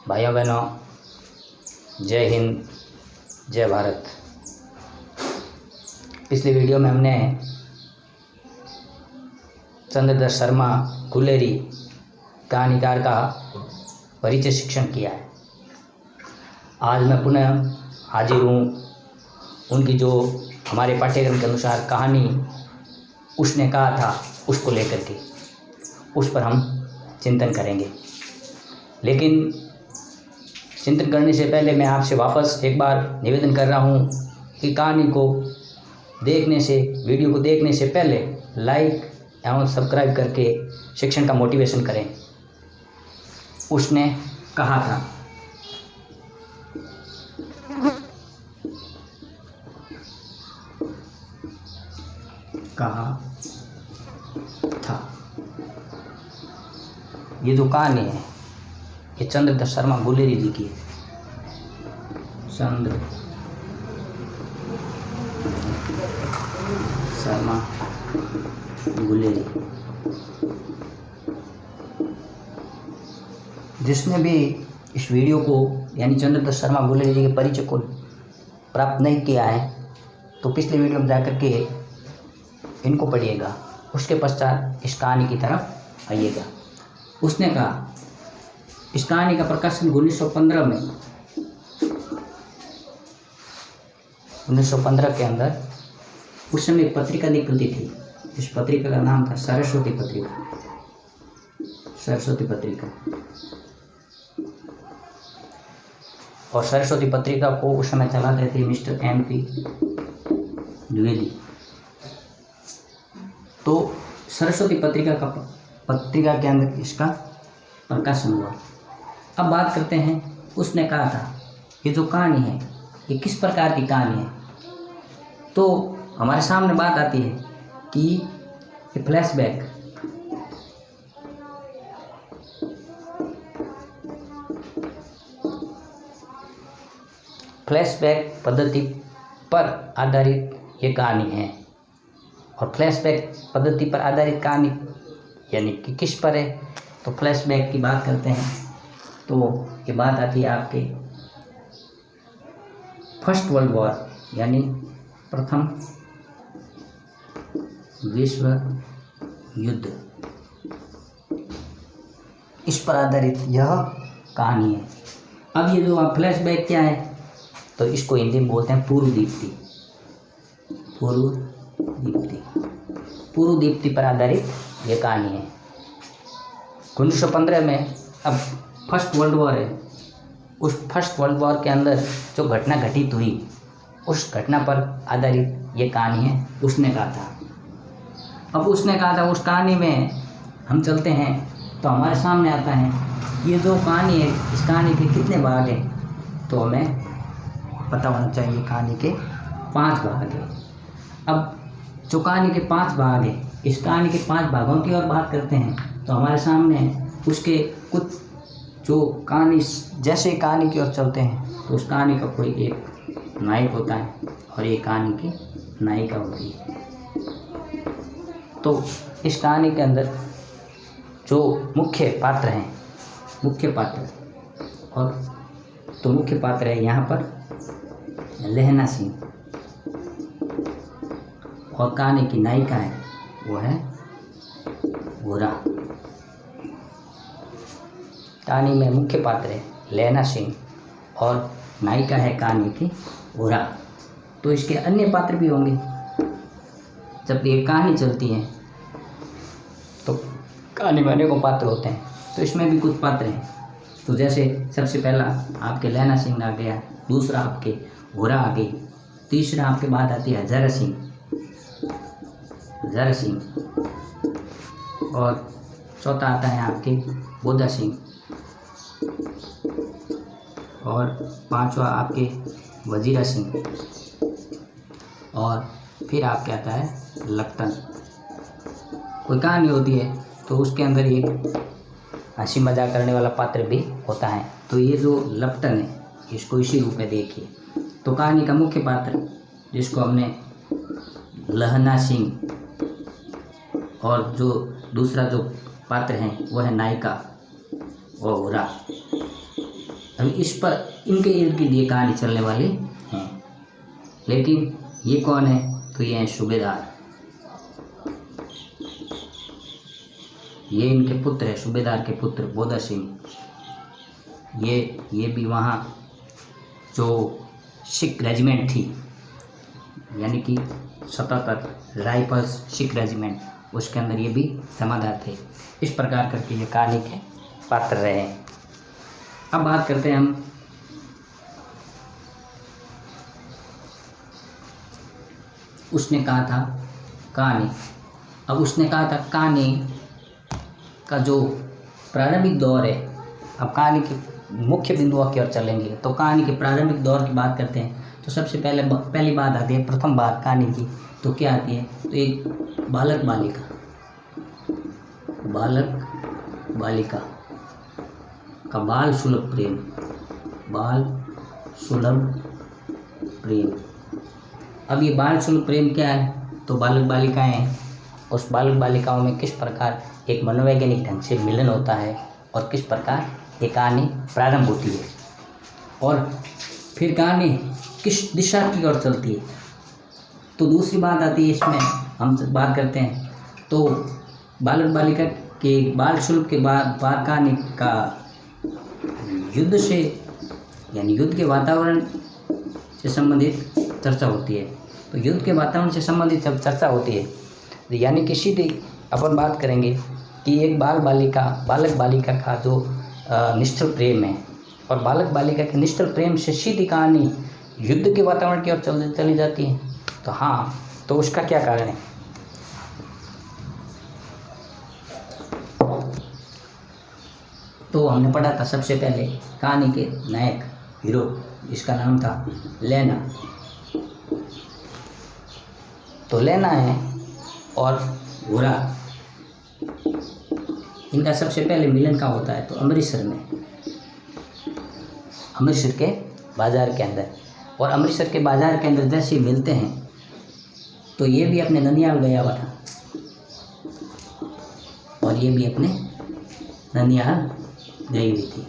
भाइयों बहनों, जय हिंद, जय भारत। पिछली वीडियो में हमने चंद्रदत्त शर्मा गुलेरी कहानीकार का परिचय शिक्षण किया है। आज मैं पुनः हाजिर हूँ उनकी जो हमारे पाठ्यक्रम के अनुसार कहानी उसने कहा था उसको लेकर के उस पर हम चिंतन करेंगे। लेकिन चिंतन करने से पहले मैं आपसे वापस एक बार निवेदन कर रहा हूँ कि कहानी को देखने से, वीडियो को देखने से पहले लाइक एवं सब्सक्राइब करके शिक्षण का मोटिवेशन करें। उसने कहा था। कहा था ये जो कहानी है ये चंद्रदत्त शर्मा गुलेरी जी की है। चंद्र शर्मा गुलेरी, जिसने भी इस वीडियो को यानी चंद्रदत्त शर्मा गुलेरी जी के परिचय को प्राप्त नहीं किया है तो पिछले वीडियो में जाकर के इनको पढ़िएगा, उसके पश्चात इस कहानी की तरफ आइएगा। उसने कहा इस कहानी का प्रकाशन 1915 में 1915 के अंदर उस समय एक पत्रिका निकलती थी। इस पत्रिका का नाम था सरस्वती पत्रिका। सरस्वती पत्रिका। और सरस्वती पत्रिका को उस समय चलाते थे मिस्टर MP द्विवेदी। तो सरस्वती पत्रिका के अंदर इसका प्रकाशन हुआ। अब बात करते हैं, उसने कहा था ये जो कहानी है ये किस प्रकार की कहानी है। तो हमारे सामने बात आती है कि ये फ्लैशबैक पद्धति पर आधारित ये कहानी है। और फ्लैशबैक पद्धति पर आधारित कहानी यानी कि किस पर है, तो फ्लैशबैक की बात करते हैं तो ये बात आती है आपके फर्स्ट वर्ल्ड वॉर यानी प्रथम विश्व युद्ध, इस पर आधारित यह कहानी है। अब ये जो फ्लैशबैक क्या है तो इसको हिंदी में बोलते हैं पूर्व दीप्ति। पूर्व दीप्ति पर आधारित ये कहानी है। 1915 में अब फर्स्ट वर्ल्ड वॉर है। उस फर्स्ट वर्ल्ड वॉर के अंदर जो घटना घटित हुई उस घटना पर आधारित ये कहानी है। उसने कहा था। अब उसने कहा था उस कहानी में हम चलते हैं तो हमारे सामने आता है ये जो कहानी है, इस कहानी के कितने भाग हैं तो हमें पता होना चाहिए। कहानी के 5 भाग हैं। अब जो कहानी के 5 भाग हैं, इस कहानी के 5 भागों की और बात करते हैं तो हमारे सामने उसके कुछ जो कहानी, जैसे कहानी की ओर चलते हैं तो उस कहानी का कोई एक नायक होता है और ये कहानी की नायिका होती है। तो इस कहानी के अंदर जो मुख्य पात्र हैं, मुख्य पात्र है यहाँ पर लहना सिंह और कहानी की नायिका है वो है गोरा। कहानी में मुख्य पात्र है लहना सिंह और नायिका है कहानी की गोरा। तो इसके अन्य पात्र भी होंगे। जब ये कहानी चलती है तो कहानी में अनेकों पात्र होते हैं, तो इसमें भी कुछ पात्र हैं। तो जैसे सबसे पहला आपके लहना सिंह आ गया, दूसरा आपके गोरा आ गई, तीसरा आपके बाद आती है हजारा सिंह और चौथा आता है आपके बोधा सिंह और पांचवा आपके वजीरा सिंह और फिर आपके आता है लखटन। कोई कहानी होती है तो उसके अंदर एक हंसी मजाक करने वाला पात्र भी होता है। तो ये जो लखटन है इसको इसी रूप में देखिए। तो कहानी का मुख्य पात्र जिसको हमने लहना सिंह और जो दूसरा जो पात्र हैं वो है नायिका और गोरा। अभी इस पर इनके इर्द गिर्द ये कहानी चलने वाली है। लेकिन ये कौन है? तो ये हैं सूबेदार। ये इनके पुत्र है, सूबेदार के पुत्र बोधा सिंह। ये भी वहाँ जो सिख रेजिमेंट थी, यानी कि 77 राइफल्स सिख रेजिमेंट, उसके अंदर ये भी जमादार थे। इस प्रकार करके ये कहानी के पात्र रहे हैं। अब बात करते हैं हम उसने कहा था कहानी। अब उसने कहा था कहानी का जो प्रारंभिक दौर है, अब कहानी के मुख्य बिंदुओं की ओर चलेंगे। तो कहानी के प्रारंभिक दौर की बात करते हैं तो सबसे पहली बात आती है, प्रथम बात कहानी की। तो क्या आती है? तो एक बालक बालिका का बाल सुलभ प्रेम। अब ये बाल सुलभ प्रेम क्या है? तो बालक बालिकाएं हैं, उस बालक बालिकाओं में किस प्रकार एक मनोवैज्ञानिक ढंग से मिलन होता है और किस प्रकार ये कहानी प्रारंभ होती है और फिर कहानी किस दिशा की ओर चलती है। तो दूसरी बात आती है, इसमें हम बात करते हैं तो बालक बालिका के बाल सुलभ के बाद कहानी का युद्ध से, यानी युद्ध के वातावरण से संबंधित चर्चा होती है। तो युद्ध के वातावरण से संबंधित जब चर्चा होती है, यानी कि सीधे अपन बात करेंगे कि एक बालक बालिका का जो निश्चल प्रेम है और बालक बालिका के निश्चल प्रेम से सीधी कहानी युद्ध के वातावरण की ओर चली जाती है। तो हाँ, तो उसका क्या कारण है? तो हमने पढ़ा था सबसे पहले कहानी के नायक हीरो, इसका नाम था लेना। तो लेना है और घोड़ा, इनका सबसे पहले मिलन कहाँ होता है? तो अमृतसर में, अमृतसर के बाज़ार के अंदर। और अमृतसर के बाज़ार के अंदर जैसे मिलते हैं तो ये भी अपने ननिहाल गया हुआ था और ये भी अपने ननिहाल गई हुई थी।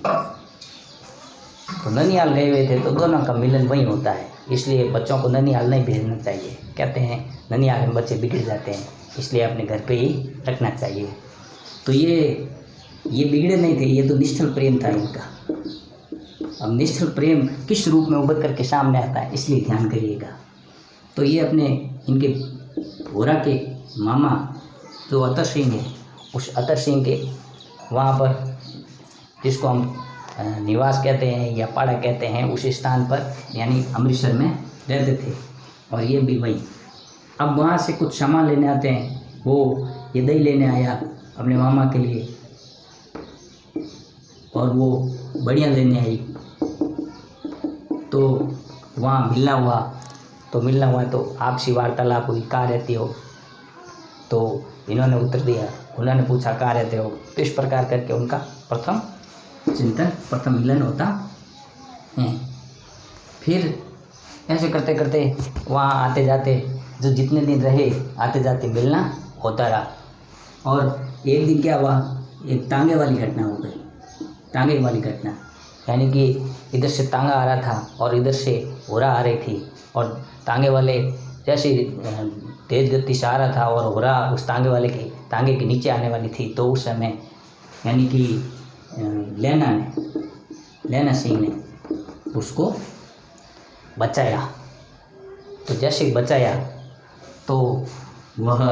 तो ननिहाल गए हुए थे तो दोनों का मिलन वहीं होता है, इसलिए बच्चों को ननिहाल नहीं भेजना चाहिए। कहते हैं ननिहाल में बच्चे बिगड़ जाते हैं, इसलिए अपने घर पे ही रखना चाहिए। तो ये बिगड़े नहीं थे, ये तो निश्चल प्रेम था इनका। अब निश्चल प्रेम किस रूप में उभर करके सामने आता है, इसलिए ध्यान करिएगा। तो ये अपने इनके घोड़ा के मामा जो अतर सिंह है, उस अतर सिंह के वहाँ पर, जिसको हम निवास कहते हैं या पाड़ा कहते हैं, उस स्थान पर यानी अमृतसर में रहते थे और ये भी वही। अब वहाँ से कुछ सामान लेने आते हैं, वो ये दही लेने आया अपने मामा के लिए और वो बढ़िया लेने आई। तो वहाँ मिलना हुआ तो आपसी वार्तालाप हुई, कहाँ रहती हो? तो इन्होंने उत्तर दिया, उन्होंने पूछा कहाँ रहते हो? तो इस प्रकार करके उनका प्रथम चिंतन, प्रथम मिलन होता है। फिर ऐसे करते करते वहाँ आते जाते जो जितने दिन रहे, आते जाते मिलना होता रहा। और एक दिन क्या हुआ, एक टांगे वाली घटना हो गई। टांगे वाली घटना यानी कि इधर से तांगा आ रहा था और इधर से होरा आ रही थी और टांगे वाले जैसे तेज गति से आ रहा था और होरा उस टांगे के नीचे आने वाली थी। तो उस समय यानी कि लेना सिंह ने उसको बचाया। तो जैसे बचाया तो वह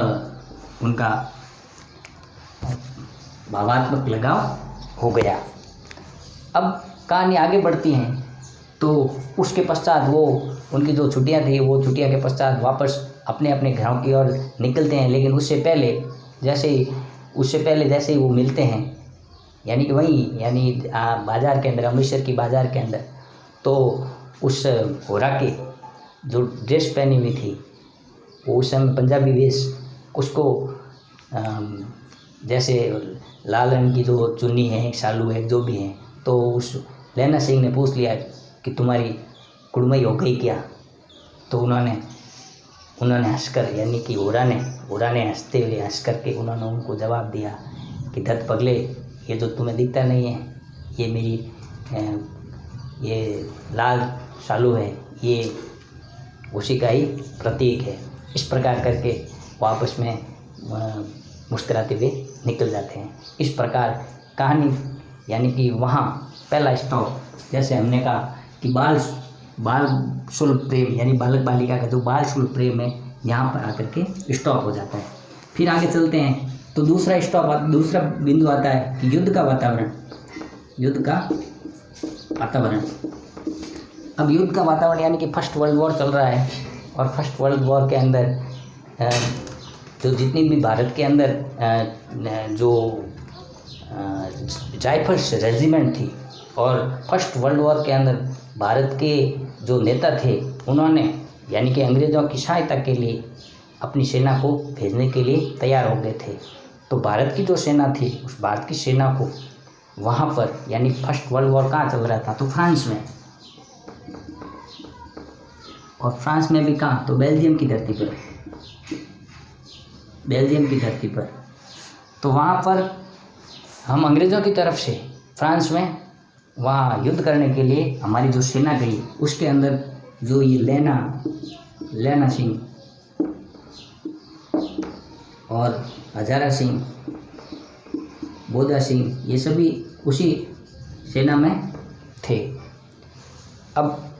उनका भावात्मक लगाव हो गया। अब कहानी आगे बढ़ती हैं तो उसके पश्चात वो उनकी जो छुट्टियां थी, वो छुट्टियां के पश्चात वापस अपने अपने घरों की ओर निकलते हैं। लेकिन उससे पहले जैसे ही वो मिलते हैं, यानी कि वहीं बाज़ार के अंदर, अमृतसर की बाज़ार के अंदर, तो उस होरा के जो ड्रेस पहनी हुई थी वो उस समय पंजाबी वेश, उसको जैसे लाल रंग की जो चुन्नी है, शालू है, जो भी है, तो उस लेना सिंह ने पूछ लिया कि तुम्हारी कुड़मई हो गई क्या? तो उन्होंने हंसकर, यानी कि होरा ने हंसते हुए हंस करके उन्होंने उनको जवाब दिया कि धत पगले, ये जो तुम्हें दिखता नहीं है ये मेरी ये लाल शालू है, ये उसी का ही प्रतीक है। इस प्रकार करके वो आपस में मुस्कुराते हुए निकल जाते हैं। इस प्रकार कहानी यानी कि वहाँ पहला स्टॉप, जैसे हमने कहा कि बाल सुलभ प्रेम यानी बालक बालिका का जो बाल सुलभ प्रेम है यहाँ पर आकर के स्टॉप हो जाता है। फिर आगे चलते हैं तो दूसरा बिंदु आता है कि युद्ध का वातावरण। अब युद्ध का वातावरण यानी कि फर्स्ट वर्ल्ड वॉर चल रहा है, और फर्स्ट वर्ल्ड वॉर के अंदर जो जितनी भी भारत के अंदर जो राइफल्स रेजिमेंट थी, और फर्स्ट वर्ल्ड वॉर के अंदर भारत के जो नेता थे उन्होंने यानी कि अंग्रेज़ों की सहायता के लिए अपनी सेना को भेजने के लिए तैयार हो गए थे। तो भारत की जो सेना थी उस भारत की सेना को वहाँ पर यानी फर्स्ट वर्ल्ड वॉर कहाँ चल रहा था, तो फ्रांस में, और फ्रांस में भी कहाँ, तो बेल्जियम की धरती पर। तो वहाँ पर हम अंग्रेज़ों की तरफ से फ्रांस में वहाँ युद्ध करने के लिए हमारी जो सेना गई, उसके अंदर जो ये लैना सिंह और हजारा सिंह, बोधा सिंह, ये सभी उसी सेना में थे। अब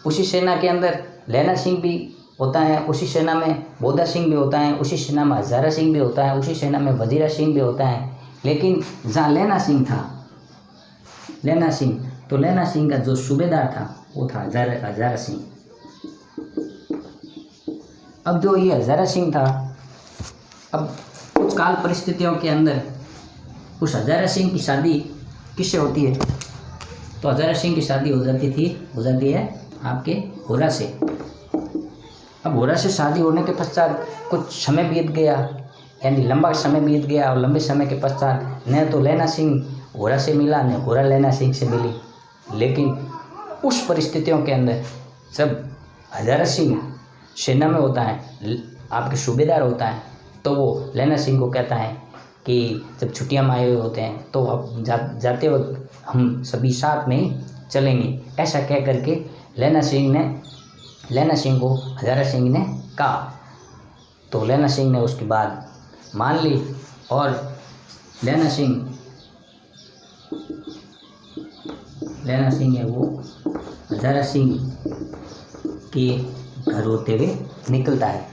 उसी सेना के अंदर लैना सिंह भी होता है, उसी सेना में बोधा सिंह भी होता है, उसी सेना में हजारा सिंह भी होता है, उसी सेना में वजीरा सिंह भी होता है। लेकिन जहाँ लैना सिंह तो लैना सिंह का जो सूबेदार था वो था हजारा सिंह। अब जो ये हजारा सिंह था, अब कुछ काल परिस्थितियों के अंदर उस हजारा सिंह की शादी किससे होती है, तो हजारा सिंह की शादी हो जाती है आपके होरा से। अब होरा से शादी होने के पश्चात कुछ समय बीत गया, यानी लंबा समय बीत गया, और लंबे समय के पश्चात न तो लैना सिंह होरा से मिला, न होरा लैना सिंह से मिली। लेकिन उस परिस्थितियों के अंदर जब हजारा सिंह सेना में होता है, आपके सूबेदार होता है, तो वो लैना सिंह को कहता है कि जब छुट्टियां में आए हुए होते हैं तो अब जाते वक्त हम सभी साथ में ही चलेंगे। ऐसा कह करके लैना सिंह को हजारा सिंह ने कहा। तो लैना सिंह ने उसकी बात मान ली, और लैना सिंह है वो हजारा सिंह के घर होते हुए निकलता है।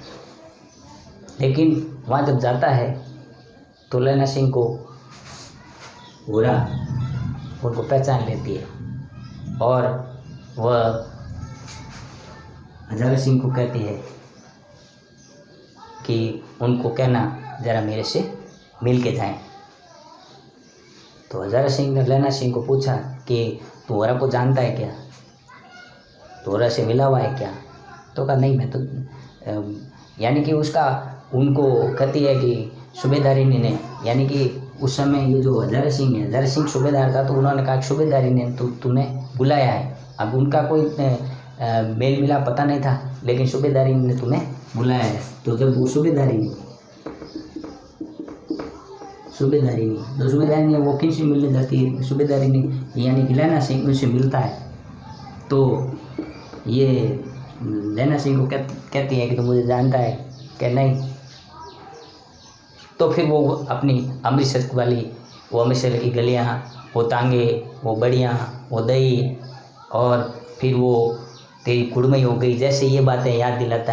लेकिन वहाँ जब जाता है तो लैना सिंह को होरा उनको पहचान लेती है, और वह हजारा सिंह को कहती है कि उनको कहना ज़रा मेरे से मिल के जाएं। तो हजारा सिंह ने लैना सिंह को पूछा कि तू होरा को जानता है क्या, तो होरा से मिला हुआ है क्या? तो कहा नहीं, मैं तो यानी कि उनको कहती है कि सूबेदारी ने, यानी कि उस समय ये जो हजारा सिंह सूबेदार था, तो उन्होंने कहा कि सूबेदारी ने तुम्हें बुलाया है। अब उनका कोई मेल मिला पता नहीं था, लेकिन सूबेदारी ने तुम्हें बुलाया है। तो जब वो सूबेदारी ने वो किन से मिलने जाती है, सूबेदारी ने यानी कि लैना सिंह उनसे मिलता है। तो ये लैना सिंह को कहती है कि तुम मुझे जानता है क्या? नहीं। तो फिर वो अपनी अमृतसर की गलियाँ, वो तांगे, वो बड़ियाँ, वो दही, और फिर वो तेरी कुड़मई हो गई, जैसे ये बातें याद दिलाती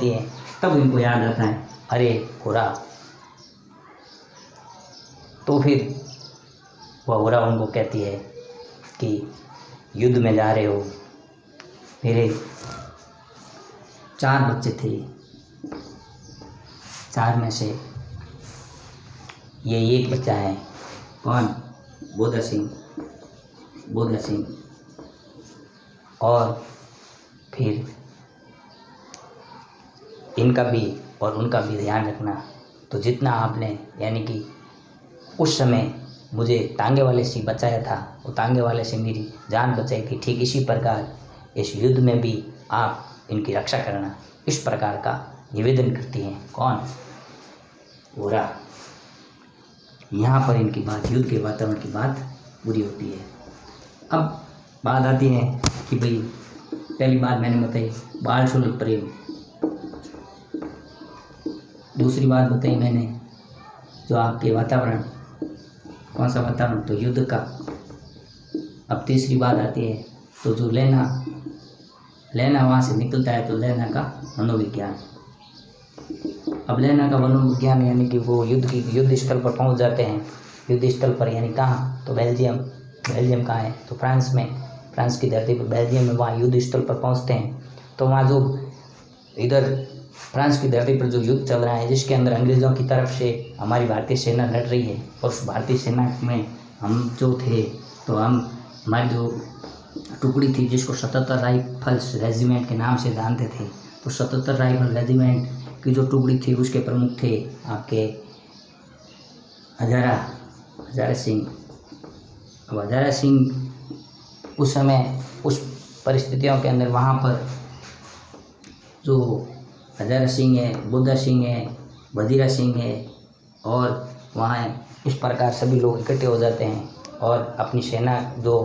हैं, तब इनको याद आता है अरे होरा। तो फिर वह होरा उनको कहती है कि युद्ध में जा रहे हो, मेरे 4 बच्चे थे, 4 में से ये एक बच्चा है। कौन? बोधा सिंह। और फिर इनका भी और उनका भी ध्यान रखना। तो जितना आपने यानी कि उस समय मुझे तांगे वाले से बचाया था, वो तांगे वाले से मेरी जान बचाई थी, ठीक इसी प्रकार इस युद्ध में भी आप इनकी रक्षा करना। इस प्रकार का निवेदन करती हैं। कौन? होरा। यहाँ पर इनकी बात, युद्ध के वातावरण की बात बुरी होती है। अब बात आती है कि भाई पहली बात मैंने बताई बाल सुलभ प्रेम, दूसरी बात बताई मैंने जो आपके वातावरण, कौन सा वातावरण, तो युद्ध का। अब तीसरी बात आती है तो जो लेना वहाँ से निकलता है तो लेना का मनोविज्ञान। अब लेना का मनोविज्ञान यानी कि वो युद्ध स्थल पर पहुँच जाते हैं। युद्ध स्थल पर यानी कहाँ, तो बेल्जियम कहाँ है, तो फ्रांस में, फ्रांस की धरती पर बेल्जियम में, वहाँ युद्ध स्थल पर पहुँचते हैं। तो वहाँ जो इधर फ्रांस की धरती पर जो युद्ध चल रहा है जिसके अंदर अंग्रेज़ों की तरफ से हमारी भारतीय सेना लड़ रही है, और उस भारतीय सेना में हम जो थे, तो हमारी जो टुकड़ी थी जिसको 77 राइफल्स रेजिमेंट के नाम से जानते थे, तो 77 राइफल रेजिमेंट की जो टुकड़ी थी उसके प्रमुख थे आपके हजारा सिंह। अब हजारा सिंह उस समय उस परिस्थितियों के अंदर वहाँ पर जो हजारा सिंह है, बुद्धा सिंह है, वजीरा सिंह है, और वहाँ इस प्रकार सभी लोग इकट्ठे हो जाते हैं और अपनी सेना जो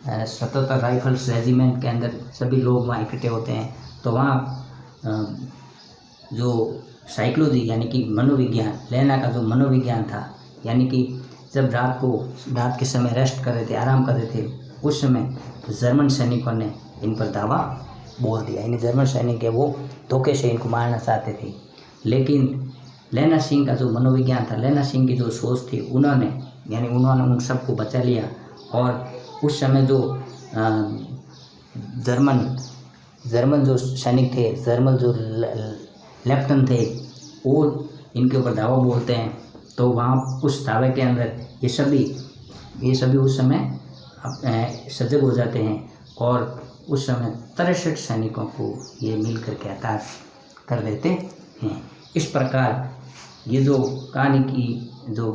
77 राइफल्स रेजिमेंट के अंदर सभी लोग वहाँ इकट्ठे होते हैं। तो वहाँ जो साइकोलॉजी यानी कि मनोविज्ञान, लेना का जो मनोविज्ञान था, यानी कि जब रात के समय रेस्ट कर रहे थे, आराम कर रहे थे, उस समय जर्मन सैनिकों ने इन पर दावा बोल दिया। यानी जर्मन सैनिक है वो धोखे से इनको मारना चाहते थे, लेकिन लेना सिंह का जो मनोविज्ञान था, लेना सिंह की जो सोच थी, उन्होंने उन सबको बचा लिया। और उस समय जो जर्मन जो सैनिक थे, जर्मन जो लेफ्टिनेंट थे, वो इनके ऊपर दावा बोलते हैं। तो वहाँ उस दावे के अंदर ये सभी उस समय सजग हो जाते हैं और उस समय 63 सैनिकों को ये मिल करके हताश कर देते हैं। इस प्रकार ये जो कहानी की जो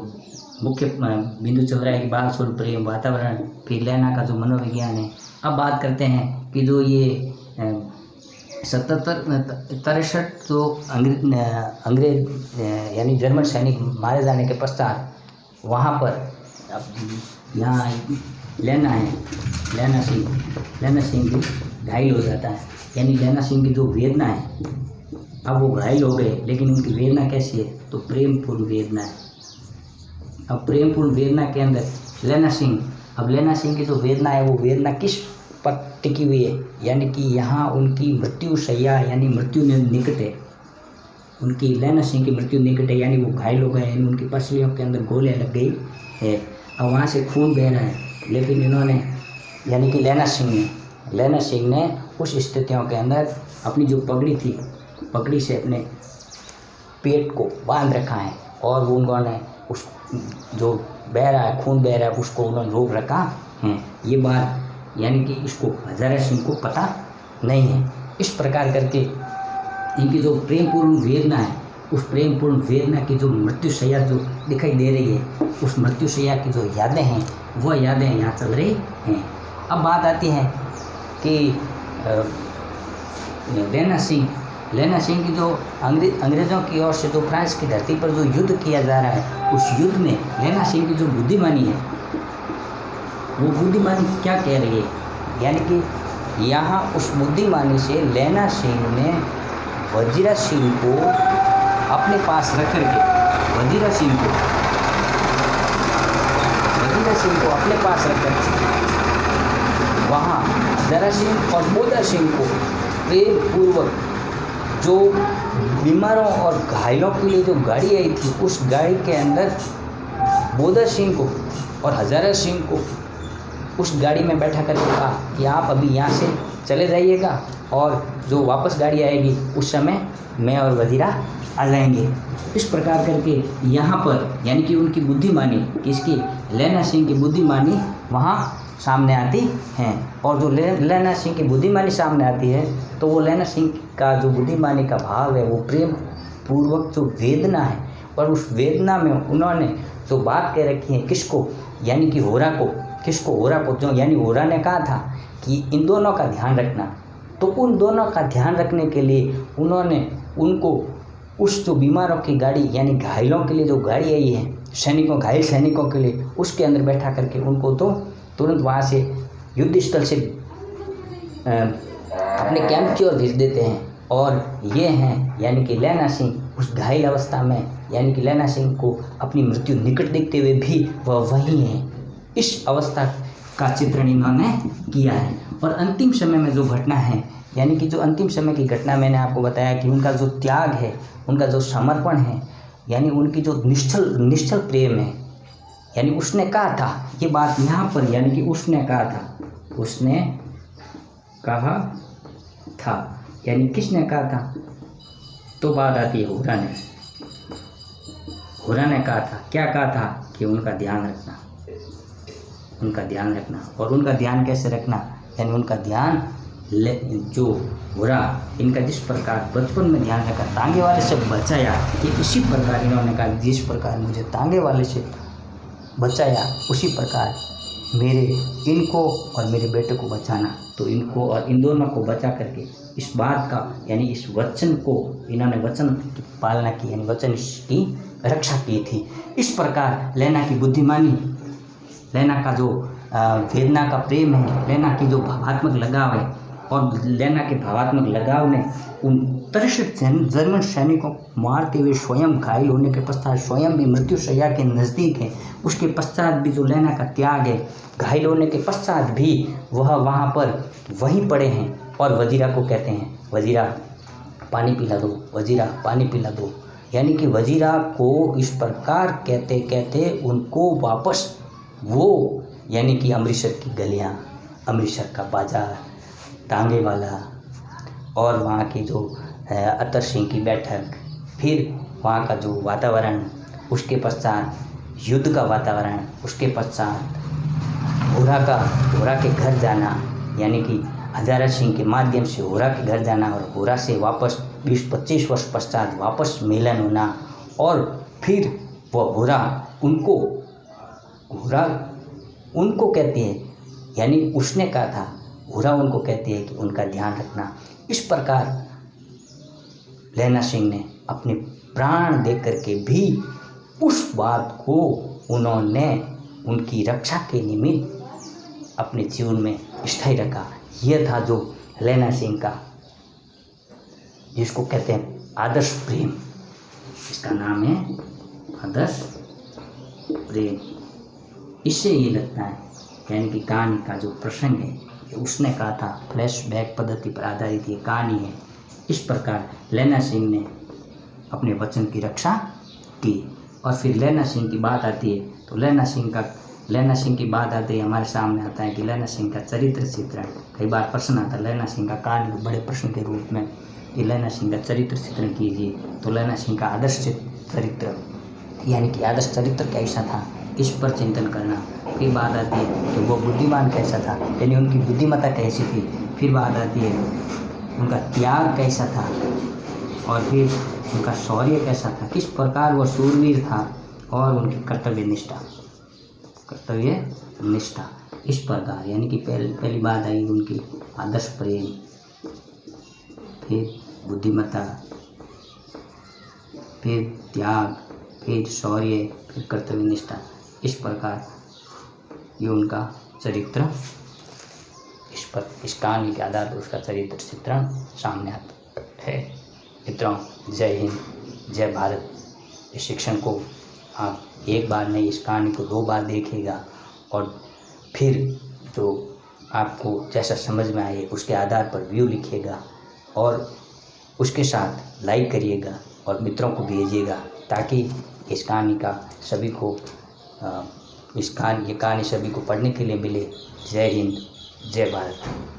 मुख्य बिंदु चल रहा है कि बाल सुलभ प्रेम, वातावरण, फिर लेना का जो मनोविज्ञान है। अब बात करते हैं कि जो ये 63 जो अंग्रेज यानी जर्मन सैनिक मारे जाने के पश्चात वहाँ पर यहाँ लेना सिंह भी घायल हो जाता है। यानी लेना सिंह की जो वेदना है, अब वो घायल हो गए, लेकिन उनकी वेदना कैसी है, तो प्रेमपूर्ण वेदना है। अब प्रेमपूर्ण वेदना के अंदर लेना सिंह की जो वेदना है, वो वेदना किस पर टिकी हुई है, यानी कि यहाँ उनकी मृत्यु शैया यानी मृत्यु निकट है, उनकी लेना सिंह की मृत्यु निकट है, यानी वो घायल हो गए हैं, उनकी पसलियों के अंदर गोलियां लग गई है। अब वहाँ से खून बह रहा है, लेकिन इन्होंने यानी कि लेना सिंह ने उस स्थितियों के अंदर अपनी जो पगड़ी से अपने पेट को बांध रखा है, और वो उन्होंने उस जो बह रहा है, खून बह रहा है, उसको उन्होंने रोक रखा है। ये बात यानी कि इसको हजारा सिंह को पता नहीं है। इस प्रकार करके इनकी जो प्रेमपूर्ण वेदना है, उस प्रेमपूर्ण वेदना की जो मृत्युशैया जो दिखाई दे रही है, उस मृत्युशैया की जो यादें हैं, वह यादें यहाँ चल रही हैं। अब बात आती है कि लेना सिंह की जो अंग्रेज़ों की ओर से जो फ्रांस की धरती पर जो युद्ध किया जा रहा है, उस युद्ध में लेना सिंह की जो बुद्धिमानी है, वो बुद्धिमानी क्या कह रही है, यानी कि यहाँ उस बुद्धिमानी से लेना सिंह ने वजीरा सिंह को अपने पास रख करके वजीरा सिंह को अपने पास रख करके वहाँ हजारा सिंह और बुद्धा सिंह को प्रेम पूर्वक जो बीमारों और घायलों के लिए जो गाड़ी आई थी, उस गाड़ी के अंदर बुद्धा सिंह को और हजारा सिंह को उस गाड़ी में बैठा करके कहा कि आप अभी यहाँ से चले जाइएगा, और जो वापस गाड़ी आएगी उस समय मैं और वजीरा आ जाएंगे। इस प्रकार करके यहाँ पर यानी कि उनकी बुद्धिमानी, किसकी, लेना सिंह की बुद्धिमानी वहाँ सामने आती हैं। और जो लेना सिंह की बुद्धिमानी सामने आती है, तो वो लेना सिंह का जो बुद्धिमानी का भाव है, वो प्रेम पूर्वक जो वेदना है, और उस वेदना में उन्होंने जो बात कह रखी है, किसको, यानी कि होरा को जो यानी होरा ने कहा था कि इन दोनों का ध्यान रखना। तो उन दोनों का ध्यान रखने के लिए उन्होंने उनको उस जो बीमारों की गाड़ी यानी घायलों के लिए जो गाड़ी आई है, सैनिकों, घायल सैनिकों के लिए उसके अंदर बैठा करके उनको तो तुरंत वहाँ से युद्ध स्थल से अपने कैंप की ओर भेज देते हैं। और ये हैं यानी कि लैना सिंह उस घायल अवस्था में, यानी कि लैना सिंह को अपनी मृत्यु निकट देखते हुए भी वह वहीं हैं। इस अवस्था का चित्रण इन्होंने किया है। और अंतिम समय में जो घटना है, यानी कि जो अंतिम समय की घटना मैंने आपको बताया कि उनका जो त्याग है, उनका जो समर्पण है, यानी उनकी जो निश्चल प्रेम है, यानी उसने कहा था ये बात यहाँ पर, यानी कि उसने कहा था, यानी किसने कहा था, तो बात आती है हुर्रा ने कहा था। क्या कहा था कि उनका ध्यान रखना। और उनका ध्यान कैसे रखना, यानी उनका ध्यान जो हुर्रा इनका जिस प्रकार बचपन में ध्यान रखा, तांगे वाले से बचाया, कि इसी प्रकार इन्होंने कहा जिस प्रकार मुझे तांगे वाले से बचाया उसी प्रकार मेरे इनको और मेरे बेटे को बचाना। तो इनको और इन दोनों को बचा करके इस बात का, यानी इस वचन को इन्होंने वचन की पालना की, यानी वचन की रक्षा की थी। इस प्रकार लैना की बुद्धिमानी, लैना का जो वेदना का प्रेम है, लैना की जो भावात्मक लगाव है, और लैना के भावात्मक लगाव ने उन 63 जर्मन सैनिकों को मारते हुए स्वयं घायल होने के पश्चात स्वयं भी मृत्युशैया के नज़दीक है, उसके पश्चात भी जो लैना का त्याग है, घायल होने के पश्चात भी वह वहाँ पर वहीं पड़े हैं। और वजीरा को कहते हैं, वजीरा पानी पिला दो, वजीरा पानी पिला दो, यानी कि वजीरा को इस प्रकार कहते कहते उनको वापस वो, यानी कि अमृतसर की गलियाँ, अमृतसर का बाजार, तांगे वाला, और वहाँ की जो अतर सिंह की बैठक, फिर वहाँ का जो वातावरण, उसके पश्चात युद्ध का वातावरण, उसके पश्चात हुर्रा के घर जाना, यानी कि हजारा सिंह के माध्यम से हुर्रा के घर जाना, और हुर्रा से वापस 20-25 वर्ष पश्चात वापस मिलन होना, और फिर वह हुर्रा उनको कहती है, यानी उसने कहा था, हुर्रा उनको कहती है कि उनका ध्यान रखना। इस प्रकार लैना सिंह ने अपने प्राण दे करके भी उस बात को उन्होंने उनकी रक्षा के निमित्त अपने जीवन में स्थायी रखा। यह था जो लैना सिंह का, जिसको कहते हैं आदर्श प्रेम, इसका नाम है आदर्श प्रेम। इससे ये लगता है, यानी कि कहानी का जो प्रसंग है, उसने कहा था फ्लैशबैक पद्धति पर आधारित ये कहानी है। इस प्रकार लैना सिंह ने अपने वचन की रक्षा की। और फिर लैना सिंह की बात आती है, तो लैना सिंह की बात आते ही हमारे सामने आता है कि लैना सिंह का चरित्र चित्रण। कई बार प्रश्न आता है लैना सिंह का कहानी को बड़े प्रश्न के रूप में कि लैना सिंह का चरित्र चित्रण कीजिए। तो लैना सिंह का आदर्श चरित्र, यानी कि आदर्श चरित्र कैसा था, इस पर चिंतन करना। फिर बात आती है कि वो बुद्धिमान कैसा था, यानी उनकी बुद्धिमत्ता कैसी थी। फिर बात आती है उनका त्याग कैसा था, और फिर उनका शौर्य कैसा था, किस प्रकार वो शूरवीर था, और उनकी कर्तव्य निष्ठा। इस प्रकार, यानी कि पहली बात आई उनकी आदर्श प्रेम, फिर बुद्धिमत्ता, फिर त्याग, फिर शौर्य, फिर कर्तव्य निष्ठा। इस प्रकार ये उनका चरित्र, इस कहानी के आधार पर उसका चरित्र चित्रण सामने आता है। मित्रों, जय हिंद, जय भारत। इस शिक्षण को आप एक बार नहीं, इस कहानी को 2 बार देखिएगा, और फिर जो आपको जैसा समझ में आए उसके आधार पर व्यू लिखिएगा, और उसके साथ लाइक करिएगा और मित्रों को भेजिएगा, ताकि इस कहानी का सभी को ये कहानी सभी को पढ़ने के लिए मिले। जय हिंद, जय भारत।